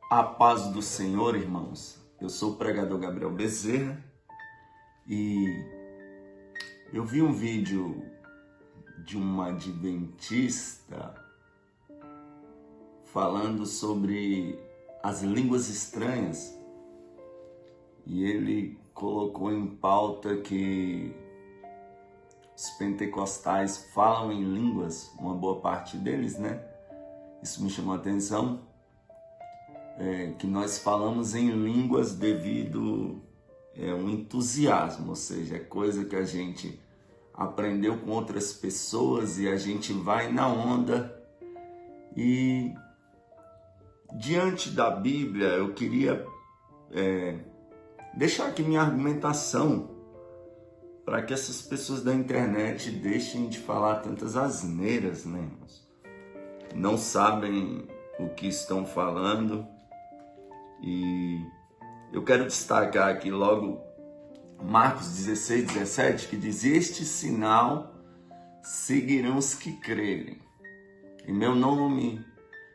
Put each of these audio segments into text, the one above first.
A paz do Senhor, irmãos. Eu sou o pregador Gabriel Bezerra e eu vi um vídeo de uma adventista falando sobre as línguas estranhas e ele colocou em pauta que os pentecostais falam em línguas, uma boa parte deles, né? Isso me chamou a atenção. Que nós falamos em línguas devido a um entusiasmo, ou seja, é coisa que a gente aprendeu com outras pessoas e a gente vai na onda. E diante da Bíblia, eu queria deixar aqui minha argumentação para que essas pessoas da internet deixem de falar tantas asneiras, né, irmãos? Não sabem o que estão falando. E eu quero destacar aqui logo Marcos 16, 17, que diz: este sinal seguirão os que crerem. Em meu nome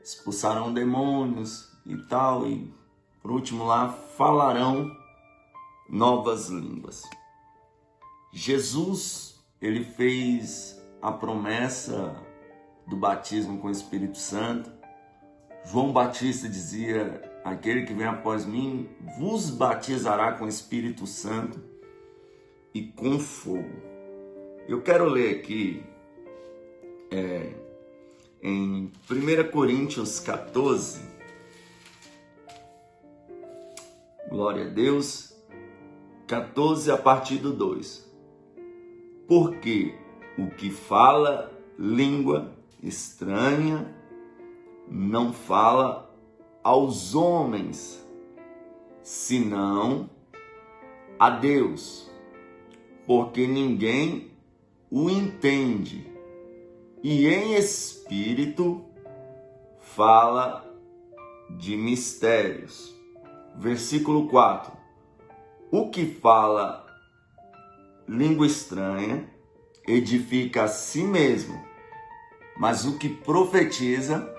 expulsarão demônios e tal, e por último lá, falarão novas línguas. Jesus, ele fez a promessa do batismo com o Espírito Santo. João Batista dizia: aquele que vem após mim vos batizará com o Espírito Santo e com fogo. Eu quero ler aqui em 1 Coríntios 14, glória a Deus, 14 a partir do 2. Porque o que fala língua estranha não fala aos homens, senão a Deus, porque ninguém o entende, e em espírito fala de mistérios. Versículo 4. O que fala língua estranha edifica a si mesmo, mas o que profetiza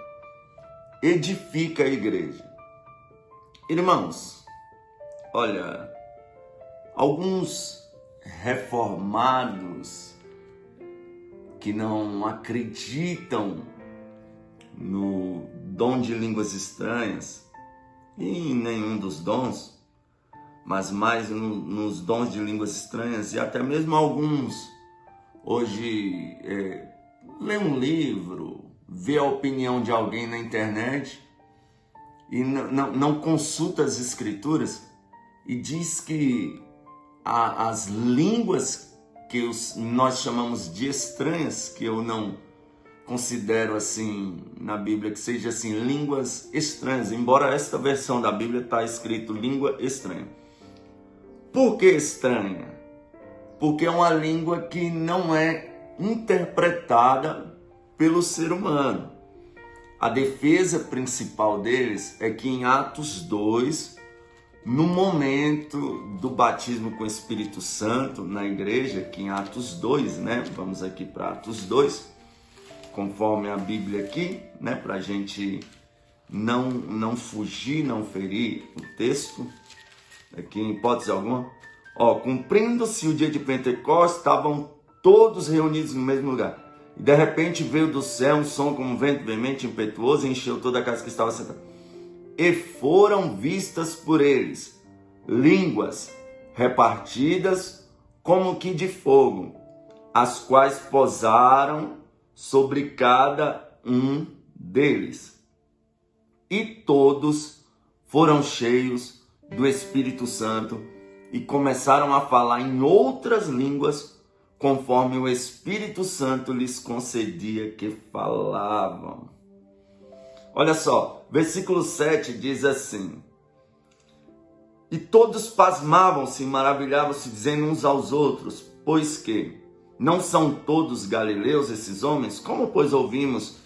edifica a igreja. Irmãos, olha, alguns reformados que não acreditam no dom de línguas estranhas e em nenhum dos dons, mas mais nos dons de línguas estranhas, e até mesmo alguns hoje lê um livro, vê a opinião de alguém na internet e não consulta as escrituras e diz que as línguas que nós chamamos de estranhas, que eu não considero assim na Bíblia que seja assim línguas estranhas, embora esta versão da Bíblia está escrito língua estranha. Por que estranha? Porque é uma língua que não é interpretada pelo ser humano. A defesa principal deles é que em Atos 2, no momento do batismo com o Espírito Santo na igreja, que em Atos 2, né? Vamos aqui para Atos 2, conforme a Bíblia aqui, né? Para a gente não fugir, não ferir o texto, aqui em hipótese alguma. Cumprindo-se o dia de Pentecostes, estavam todos reunidos no mesmo lugar. E de repente veio do céu um som como um vento veemente, impetuoso, e encheu toda a casa que estava sentada. E foram vistas por eles línguas repartidas como que de fogo, as quais pousaram sobre cada um deles. E todos foram cheios do Espírito Santo e começaram a falar em outras línguas, conforme o Espírito Santo lhes concedia que falavam. Olha só, versículo 7 diz assim: e todos pasmavam-se e maravilhavam-se, dizendo uns aos outros: pois que não são todos galileus esses homens? Como, pois, ouvimos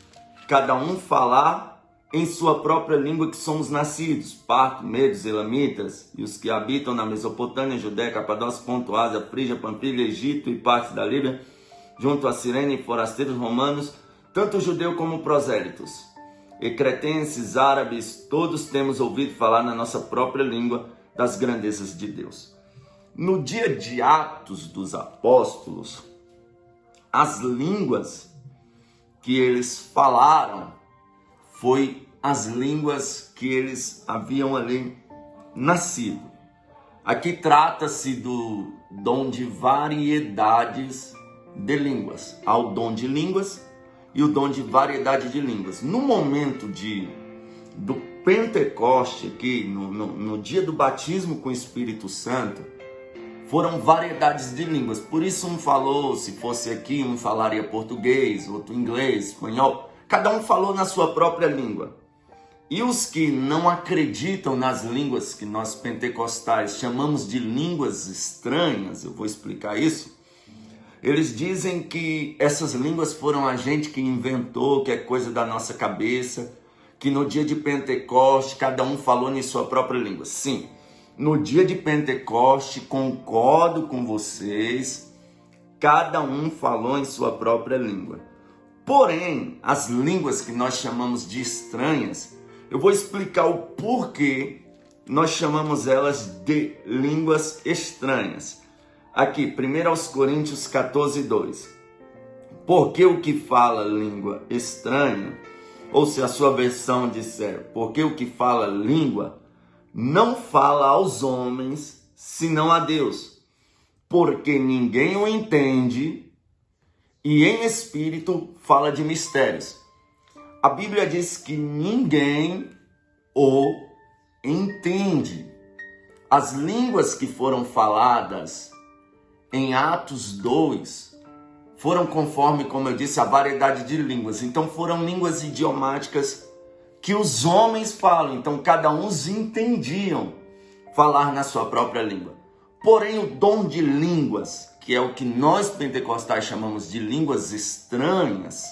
cada um falar em sua própria língua que somos nascidos? Parto, medos, elamitas, e os que habitam na Mesopotâmia, Judéia, Capadócia, Ponto, Ásia, Frígia, Panfilha, Egito e parte da Líbia, junto a Cirene e forasteiros romanos, tanto judeu como prosélitos. e cretenses, árabes, todos temos ouvido falar na nossa própria língua das grandezas de Deus. No dia de Atos dos Apóstolos, as línguas que eles falaram foi as línguas que eles haviam ali nascido. Aqui trata-se do dom de variedades de línguas. Há o dom de línguas e o dom de variedade de línguas. No momento do Pentecoste, aqui, no dia do batismo com o Espírito Santo, foram variedades de línguas. Por isso um falou, se fosse aqui, um falaria português, outro inglês, espanhol. Cada um falou na sua própria língua. E os que não acreditam nas línguas que nós pentecostais chamamos de línguas estranhas, eu vou explicar isso, eles dizem que essas línguas foram a gente que inventou, que é coisa da nossa cabeça, que no dia de Pentecoste cada um falou em sua própria língua. Sim, no dia de Pentecoste, concordo com vocês, cada um falou em sua própria língua. Porém, as línguas que nós chamamos de estranhas, eu vou explicar o porquê nós chamamos elas de línguas estranhas. Aqui, 1 Coríntios 14, 2. Porque o que fala língua estranha, ou se a sua versão disser, porque o que fala língua, não fala aos homens, senão a Deus. Porque ninguém o entende, e em espírito fala de mistérios. A Bíblia diz que ninguém o entende. As línguas que foram faladas em Atos 2 foram conforme, como eu disse, a variedade de línguas. Então foram línguas idiomáticas que os homens falam. Então cada um os entendiam falar na sua própria língua. Porém o dom de línguas, que é o que nós pentecostais chamamos de línguas estranhas,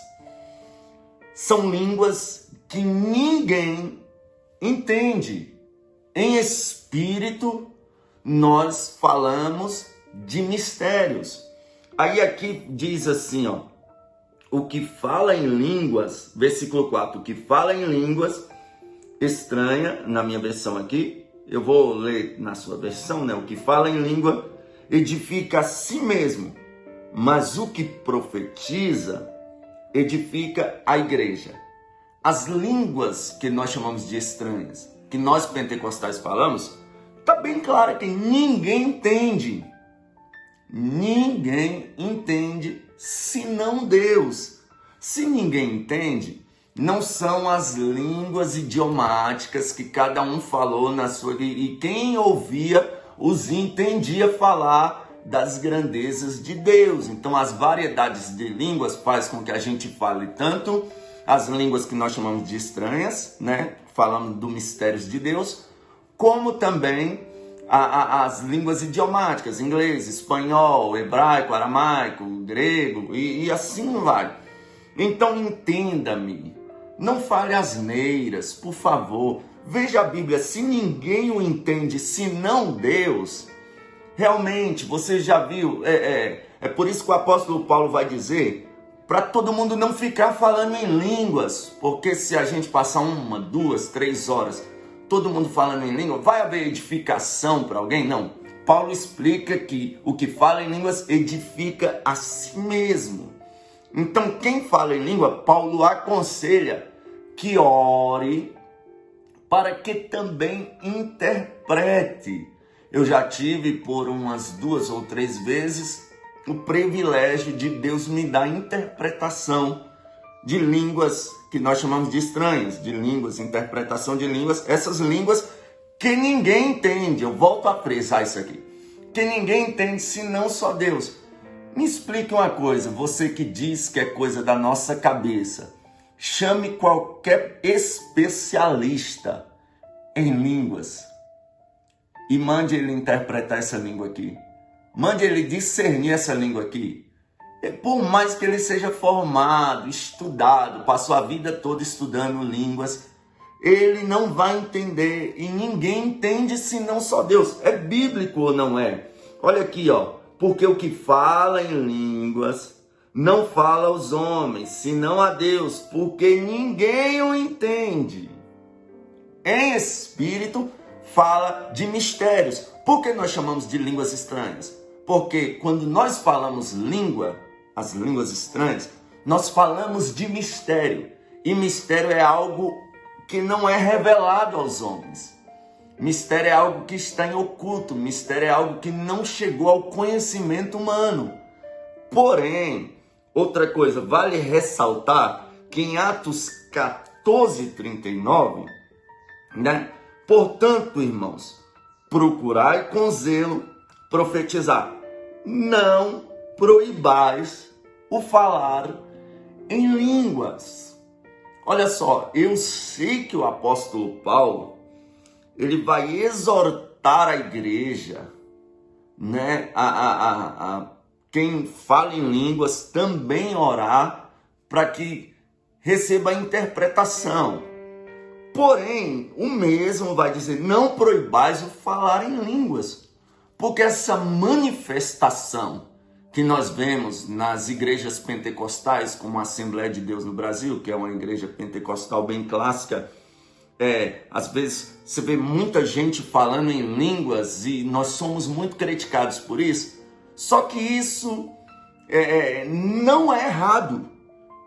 são línguas que ninguém entende. Em espírito, nós falamos de mistérios. Aí aqui diz assim, ó, o que fala em línguas, versículo 4, o que fala em línguas estranha, na minha versão aqui, eu vou ler na sua versão, né? O que fala em língua edifica a si mesmo, mas o que profetiza edifica a igreja. As línguas que nós chamamos de estranhas, que nós pentecostais falamos, está bem claro que ninguém entende. Ninguém entende senão Deus. Se ninguém entende, não são as línguas idiomáticas que cada um falou na sua... E quem ouvia os entendia falar das grandezas de Deus. Então as variedades de línguas faz com que a gente fale tanto as línguas que nós chamamos de estranhas, né? Falando dos mistérios de Deus, como também as línguas idiomáticas, inglês, espanhol, hebraico, aramaico, grego e assim vai. Então entenda-me, não fale asneiras, por favor. Veja a Bíblia, se ninguém o entende senão Deus, realmente, você já viu, é por isso que o apóstolo Paulo vai dizer, para todo mundo não ficar falando em línguas, porque se a gente passar 1, 2, 3 horas, todo mundo falando em língua, vai haver edificação para alguém? Não. Paulo explica que o que fala em línguas edifica a si mesmo. Então, quem fala em língua, Paulo aconselha que ore para que também interprete. Eu já tive por umas 2 ou 3 vezes o privilégio de Deus me dar interpretação de línguas que nós chamamos de estranhas, de línguas, interpretação de línguas, essas línguas que ninguém entende. Eu volto a frisar isso aqui. Que ninguém entende senão só Deus. Me explique uma coisa, você que diz que é coisa da nossa cabeça, chame qualquer especialista em línguas e mande ele interpretar essa língua aqui. Mande ele discernir essa língua aqui. E por mais que ele seja formado, estudado, passou a vida toda estudando línguas, ele não vai entender. E ninguém entende senão só Deus. É bíblico ou não é? Olha aqui, ó. Porque o que fala em línguas não fala aos homens, senão a Deus, porque ninguém o entende. Em espírito, fala de mistérios. Por que nós chamamos de línguas estranhas? Porque quando nós falamos língua, as línguas estranhas, nós falamos de mistério. E mistério é algo que não é revelado aos homens. Mistério é algo que está em oculto. Mistério é algo que não chegou ao conhecimento humano. Porém, outra coisa, vale ressaltar que em Atos 14:39, né? Portanto, irmãos, procurai com zelo profetizar. Não proibais o falar em línguas. Olha só, eu sei que o apóstolo Paulo, ele vai exortar a igreja, né? Quem fala em línguas também orar para que receba a interpretação. Porém, o mesmo vai dizer, não proibais o falar em línguas, porque essa manifestação que nós vemos nas igrejas pentecostais, como a Assembleia de Deus no Brasil, que é uma igreja pentecostal bem clássica, às vezes você vê muita gente falando em línguas e nós somos muito criticados por isso. Só que isso não é errado.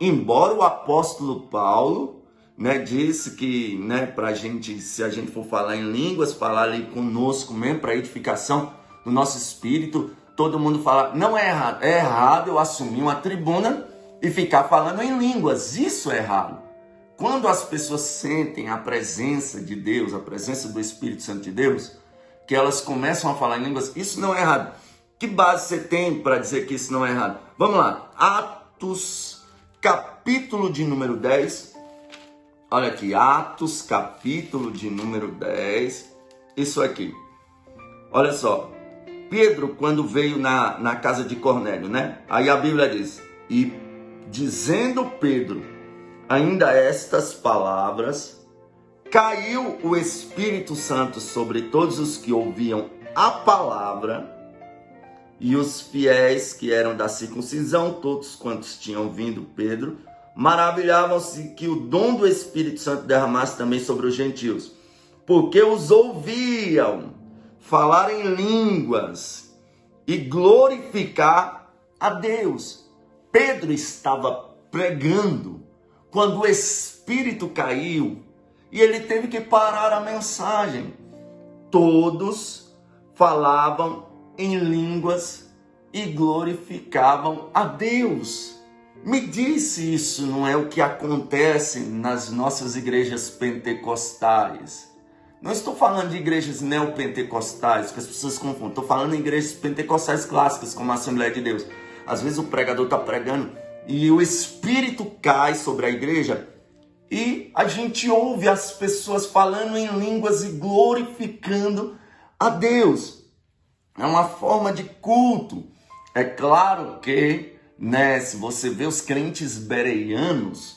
Embora o apóstolo Paulo, né, disse que, né, pra gente, se a gente for falar em línguas, falar ali conosco mesmo, para edificação do nosso espírito, todo mundo fala, não é errado. É errado eu assumir uma tribuna e ficar falando em línguas. Isso é errado. Quando as pessoas sentem a presença de Deus, a presença do Espírito Santo de Deus, que elas começam a falar em línguas, isso não é errado. Que base você tem para dizer que isso não é errado? Vamos lá. Atos, capítulo de número 10. Olha aqui, Atos, capítulo de número 10. Isso aqui. Olha só. Pedro, quando veio na casa de Cornélio, né? Aí a Bíblia diz, e dizendo Pedro ainda estas palavras, caiu o Espírito Santo sobre todos os que ouviam a palavra, e os fiéis que eram da circuncisão, todos quantos tinham vindo Pedro, maravilhavam-se que o dom do Espírito Santo derramasse também sobre os gentios, porque os ouviam falar em línguas e glorificar a Deus. Pedro estava pregando quando o Espírito caiu e ele teve que parar a mensagem. Todos falavam em línguas e glorificavam a Deus. Me diz se isso não é o que acontece nas nossas igrejas pentecostais. Não estou falando de igrejas neopentecostais, que as pessoas confundem. Estou falando em igrejas pentecostais clássicas, como a Assembleia de Deus. Às vezes o pregador está pregando e o Espírito cai sobre a igreja e a gente ouve as pessoas falando em línguas e glorificando a Deus. É uma forma de culto. É claro que, né, se você vê os crentes bereanos,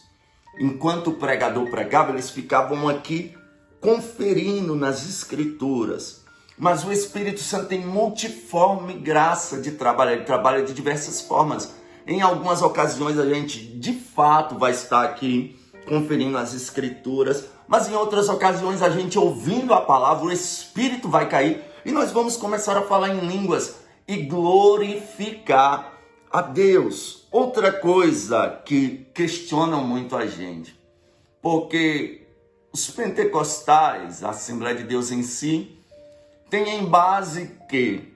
enquanto o pregador pregava, eles ficavam aqui conferindo nas escrituras. Mas o Espírito Santo tem multiforme graça de trabalhar, ele trabalha de diversas formas. Em algumas ocasiões a gente de fato vai estar aqui conferindo as escrituras, mas em outras ocasiões a gente ouvindo a palavra, o Espírito vai cair e nós vamos começar a falar em línguas e glorificar a Deus. Outra coisa que questionam muito a gente, porque os pentecostais, a Assembleia de Deus em si, tem em base que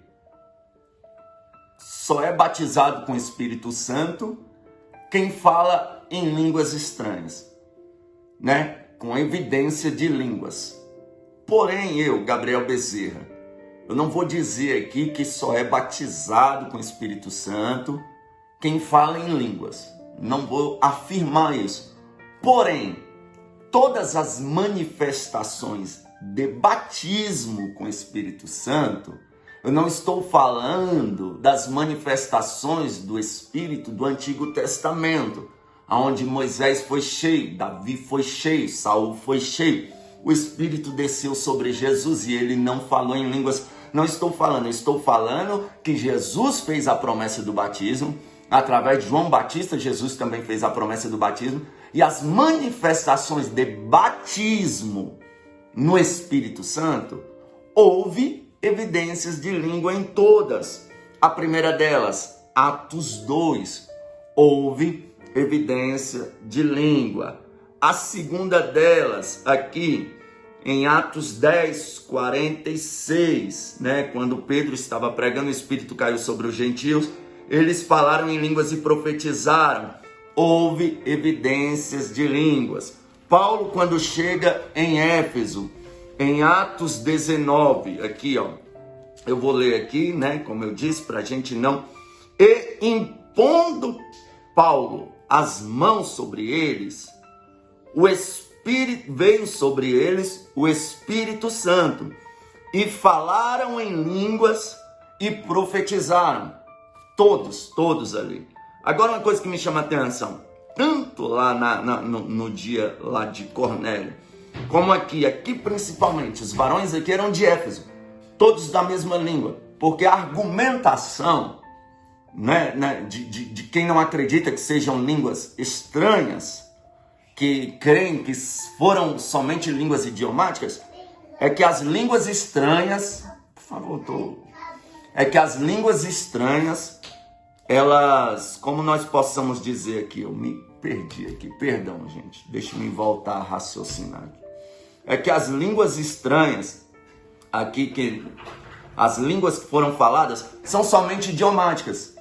só é batizado com o Espírito Santo quem fala em línguas estranhas, né? Com evidência de línguas. Porém, eu, Gabriel Bezerra, eu não vou dizer aqui que só é batizado com o Espírito Santo quem fala em línguas. Não vou afirmar isso. Porém, todas as manifestações de batismo com o Espírito Santo, eu não estou falando das manifestações do Espírito do Antigo Testamento, onde Moisés foi cheio, Davi foi cheio, Saul foi cheio. O Espírito desceu sobre Jesus e ele não falou em línguas. Não estou falando, estou falando que Jesus fez a promessa do batismo através de João Batista, Jesus também fez a promessa do batismo, e as manifestações de batismo no Espírito Santo, houve evidências de língua em todas. A primeira delas, Atos 2, houve evidência de língua. A segunda delas, aqui em Atos 10, 46, quando Pedro estava pregando, o Espírito caiu sobre os gentios, eles falaram em línguas e profetizaram. Houve evidências de línguas. Paulo, quando chega em Éfeso, em Atos 19, aqui, eu vou ler aqui, como eu disse, para a gente não... E impondo Paulo as mãos sobre eles, o Espírito veio sobre eles, o Espírito Santo, e falaram em línguas e profetizaram. Todos ali. Agora, uma coisa que me chama a atenção, tanto lá no dia lá de Cornélio, como aqui principalmente, os varões aqui eram de Éfeso, todos da mesma língua, porque a argumentação de quem não acredita que sejam línguas estranhas, que creem que foram somente línguas idiomáticas, é que as línguas estranhas, por favor, as línguas estranhas, elas, como nós possamos dizer aqui, eu me perdi aqui, perdão, gente, deixa eu voltar a raciocinar aqui. É que as línguas estranhas, as línguas que foram faladas, são somente idiomáticas.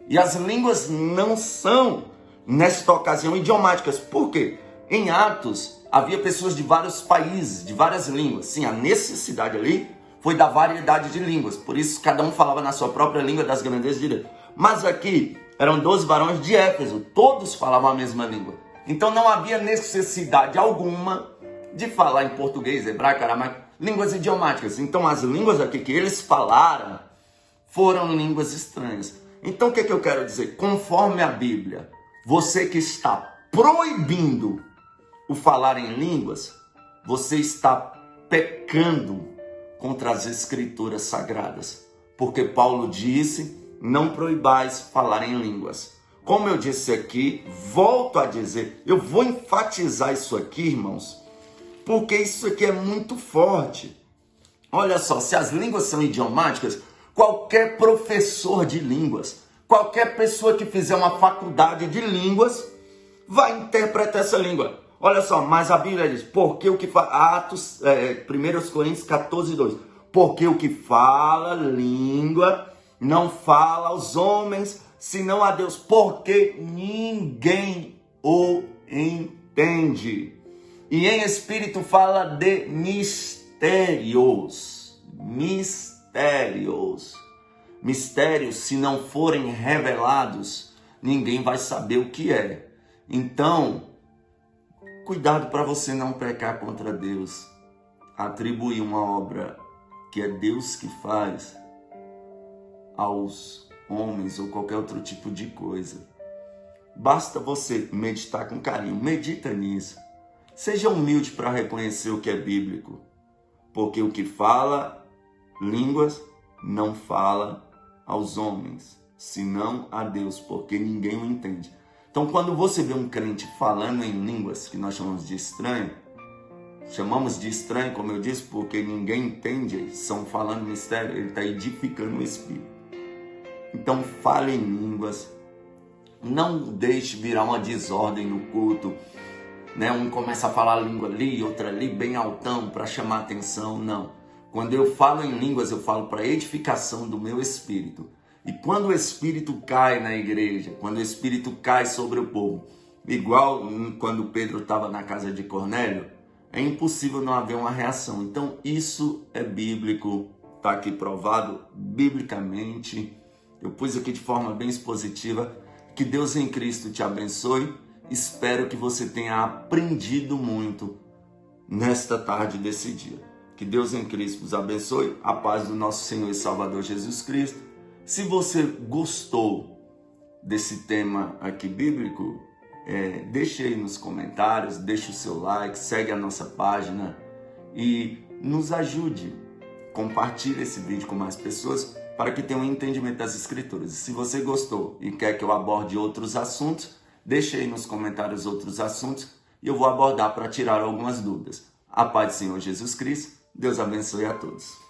E as línguas não são, nesta ocasião, idiomáticas. Por quê? Em Atos, havia pessoas de vários países, de várias línguas. Sim, a necessidade ali foi da variedade de línguas. Por isso, cada um falava na sua própria língua das grandezas de Deus. Mas aqui, eram 12 varões de Éfeso. Todos falavam a mesma língua. Então, não havia necessidade alguma de falar em português, hebraico, aramaico, línguas idiomáticas. Então, as línguas aqui que eles falaram foram línguas estranhas. Então, o que eu quero dizer? Conforme a Bíblia, você que está proibindo o falar em línguas, você está pecando contra as Escrituras Sagradas. Porque Paulo disse, não proibais falar em línguas. Como eu disse aqui, volto a dizer, eu vou enfatizar isso aqui, irmãos, porque isso aqui é muito forte. Olha só, se as línguas são idiomáticas, qualquer professor de línguas, qualquer pessoa que fizer uma faculdade de línguas, vai interpretar essa língua. Olha só, mas a Bíblia diz, porque o que fala, 1 Coríntios 14, 2, porque o que fala língua não fala aos homens, senão a Deus, porque ninguém o entende. E em espírito fala de mistérios. Mistérios, se não forem revelados, ninguém vai saber o que é. Então, cuidado para você não pecar contra Deus. Atribuir uma obra que é Deus que faz aos homens ou qualquer outro tipo de coisa. Basta você meditar com carinho. Medita nisso. Seja humilde para reconhecer o que é bíblico. Porque o que fala línguas não fala aos homens, senão a Deus, porque ninguém o entende. Então, quando você vê um crente falando em línguas, que nós chamamos de estranho, como eu disse, porque ninguém entende, eles estão falando mistério, ele está edificando o Espírito. Então, fale em línguas, não deixe virar uma desordem no culto, um começa a falar a língua ali, outra ali, bem altão, para chamar atenção, não. Quando eu falo em línguas, eu falo para edificação do meu espírito. E quando o Espírito cai na igreja, quando o Espírito cai sobre o povo, igual quando Pedro estava na casa de Cornélio, é impossível não haver uma reação. Então, isso é bíblico, está aqui provado biblicamente. Eu pus aqui de forma bem expositiva. Que Deus em Cristo te abençoe. Espero que você tenha aprendido muito nesta tarde desse dia. Que Deus em Cristo vos abençoe. A paz do nosso Senhor e Salvador Jesus Cristo. Se você gostou desse tema aqui bíblico, deixe aí nos comentários, deixe o seu like, segue a nossa página e nos ajude. Compartilhe esse vídeo com mais pessoas para que tenha um entendimento das Escrituras. E se você gostou e quer que eu aborde outros assuntos, deixe aí nos comentários outros assuntos e eu vou abordar para tirar algumas dúvidas. A paz do Senhor Jesus Cristo, Deus abençoe a todos.